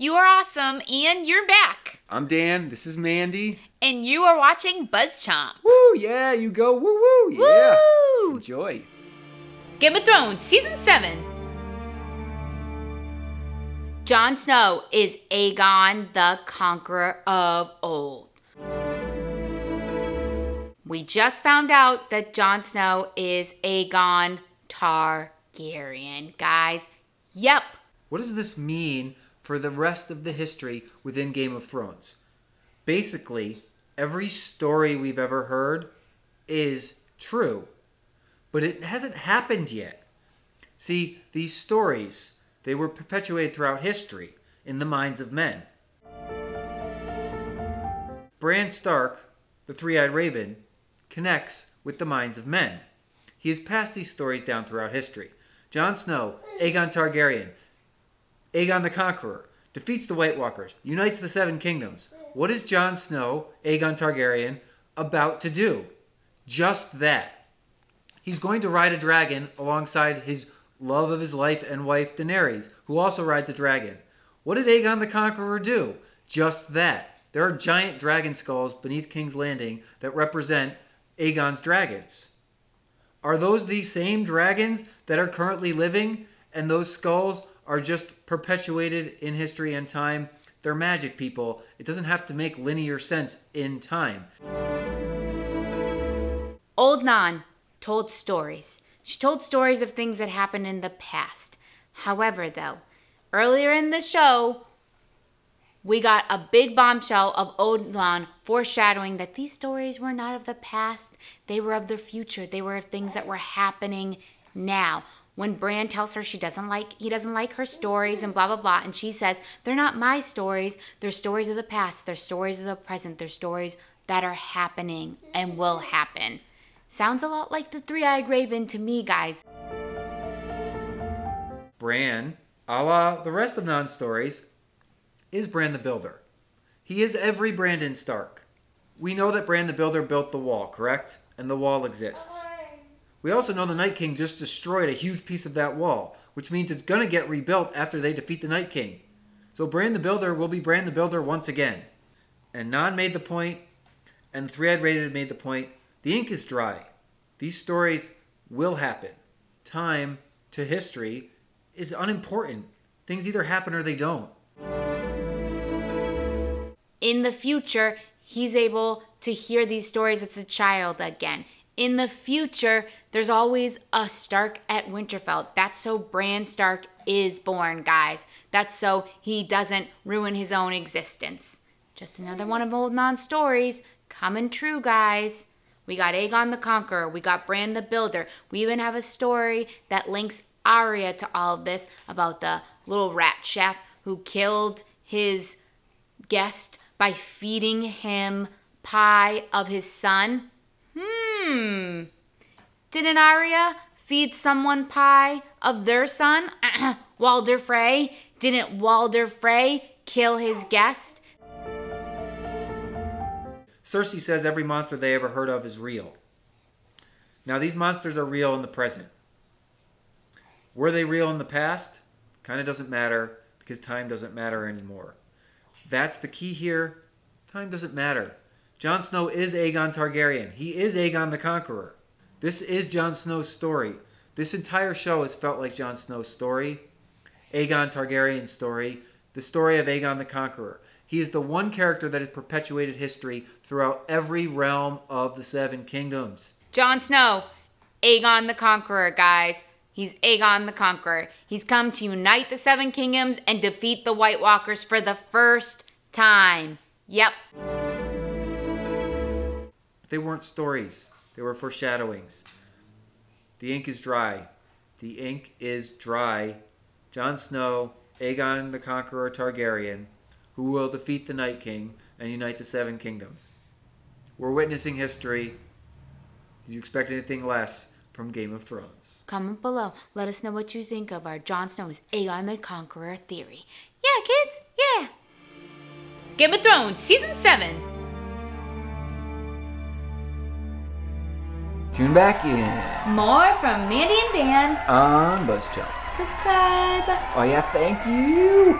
You are awesome, and you're back. I'm Dan, this is Mandy. And you are watching BuzzChomp. Woo, yeah, you go, woo, woo, yeah. Woo! Enjoy. Game of Thrones, Season 7. Jon Snow is Aegon the Conqueror of old. We just found out that Jon Snow is Aegon Targaryen, guys. Yep. What does this mean for the rest of the history within Game of Thrones? Basically, every story we've ever heard is true, but it hasn't happened yet. See, these stories, they were perpetuated throughout history in the minds of men. Bran Stark, the three-eyed raven, connects with the minds of men. He has passed these stories down throughout history. Jon Snow, Aegon Targaryen, Aegon the Conqueror, defeats the White Walkers, unites the Seven Kingdoms. What is Jon Snow, Aegon Targaryen, about to do? Just that. He's going to ride a dragon alongside his love of his life and wife Daenerys, who also rides a dragon. What did Aegon the Conqueror do? Just that. There are giant dragon skulls beneath King's Landing that represent Aegon's dragons. Are those the same dragons that are currently living, and those skulls are just perpetuated in history and time? They're magic, people. It doesn't have to make linear sense in time. Old Naan told stories. She told stories of things that happened in the past. However, though, earlier in the show, we got a big bombshell of Old Naan foreshadowing that these stories were not of the past. They were of the future. They were things that were happening now. When Bran tells her he doesn't like her stories and blah, blah, blah. And she says, they're not my stories. They're stories of the past. They're stories of the present. They're stories that are happening and will happen. Sounds a lot like the three-eyed raven to me, guys. Bran, a la the rest of Naan's stories, is Bran the Builder. He is every Brandon Stark. We know that Bran the Builder built the wall, correct? And the wall exists. We also know the Night King just destroyed a huge piece of that wall, which means it's going to get rebuilt after they defeat the Night King. So Bran the Builder will be Bran the Builder once again. And Naan made the point, and the Three-Eyed Raven made the point. The ink is dry. These stories will happen. Time to history is unimportant. Things either happen or they don't. In the future, he's able to hear these stories as a child again. In the future, there's always a Stark at Winterfell. That's so Bran Stark is born, guys. That's so he doesn't ruin his own existence. Just another one of Old Naan's stories coming true, guys. We got Aegon the Conqueror. We got Bran the Builder. We even have a story that links Arya to all of this about the little rat chef who killed his guest by feeding him pie of his son. Didn't Arya feed someone pie of their son? Walder Frey? Didn't Walder Frey kill his guest? Cersei says every monster they ever heard of is real. Now, these monsters are real in the present. Were they real in the past? Kind of doesn't matter, because time doesn't matter anymore. That's the key here. Time doesn't matter. Jon Snow is Aegon Targaryen. He is Aegon the Conqueror. This is Jon Snow's story. This entire show has felt like Jon Snow's story, Aegon Targaryen's story, the story of Aegon the Conqueror. He is the one character that has perpetuated history throughout every realm of the Seven Kingdoms. Jon Snow, Aegon the Conqueror, guys. He's Aegon the Conqueror. He's come to unite the Seven Kingdoms and defeat the White Walkers for the first time. Yep. They weren't stories. They were foreshadowings. The ink is dry. The ink is dry. Jon Snow, Aegon the Conqueror Targaryen, who will defeat the Night King and unite the Seven Kingdoms. We're witnessing history. Do you expect anything less from Game of Thrones? Comment below. Let us know what you think of our Jon Snow is Aegon the Conqueror theory. Yeah, kids. Yeah. Game of Thrones, Season 7. Tune back in More from Mandy and Dan on BuzzChomp. subscribe. Oh yeah, thank you.